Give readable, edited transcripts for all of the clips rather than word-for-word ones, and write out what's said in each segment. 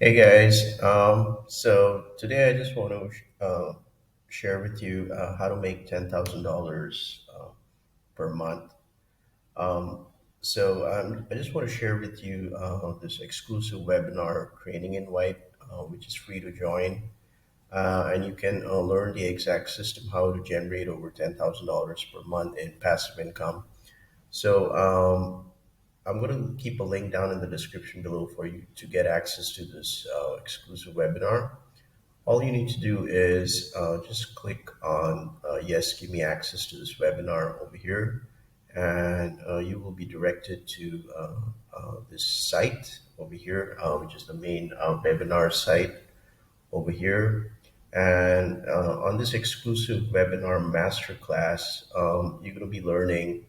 Hey guys, so today I just want to share with you how to make $10,000 per month. Um, I just want to share with you this exclusive webinar training invite, which is free to join, and you can learn the exact system how to generate over $10,000 per month in passive income. So I'm going to keep a link down in the description below for you to get access to this exclusive webinar. All you need to do is just click on yes, give me access to this webinar over here, and you will be directed to this site over here, which is the main webinar site over here. And on this exclusive webinar masterclass, you're going to be learning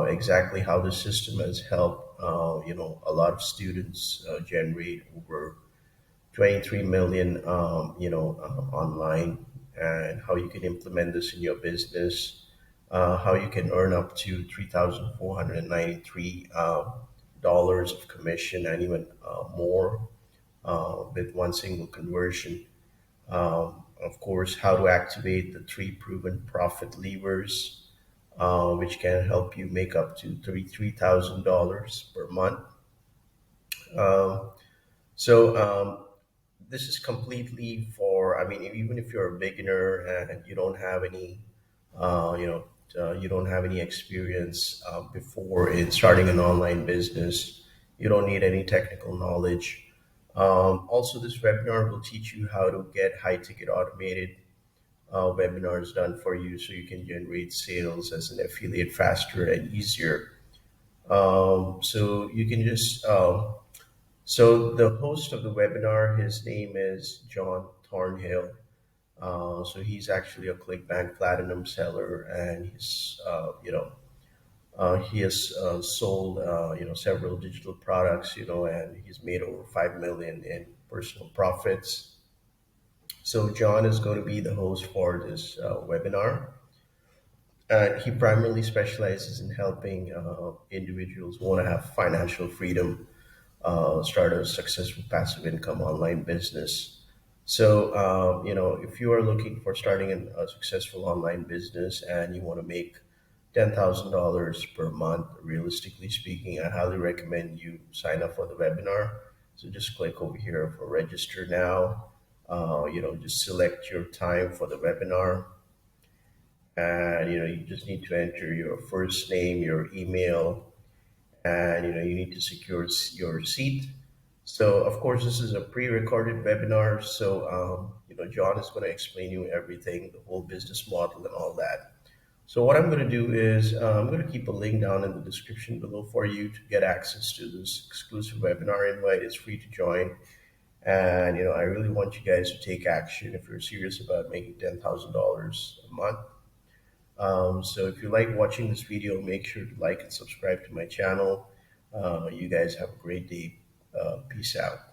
exactly how the system has helped a lot of students generate over 23 million online, and how you can implement this in your business, how you can earn up to $3,493 dollars of commission, and even more with one single conversion. Of course, how to activate the three proven profit levers, which can help you make up to $33,000 per month. Um, so this is completely for, I mean, even if you're a beginner and you don't have any, you don't have any experience before in starting an online business, you don't need any technical knowledge. Also, this webinar will teach you how to get high ticket automated webinars done for you so you can generate sales as an affiliate faster and easier. So you can just so the host of the webinar, his name is John Thornhill. So he's actually a ClickBank Platinum seller, and he has sold several digital products, and he's made over 5 million in personal profits. So John is going to be the host for this webinar. He primarily specializes in helping individuals who want to have financial freedom start a successful passive income online business. So if you are looking for starting a successful online business and you want to make $10,000 per month, realistically speaking, I highly recommend you sign up for the webinar. So just click over here for register now. Just select your time for the webinar, and you just need to enter your first name, your email, and you need to secure your seat. So of course this is a pre-recorded webinar, so John is going to explain you everything, the whole business model and all that. So what I'm going to do is I'm going to keep a link down in the description below for you to get access to this exclusive webinar invite. It's free to join, and I really want you guys to take action if you're serious about making $10,000 a month. So if you like watching this video, make sure to like and subscribe to my channel. You guys have a great day. Peace out.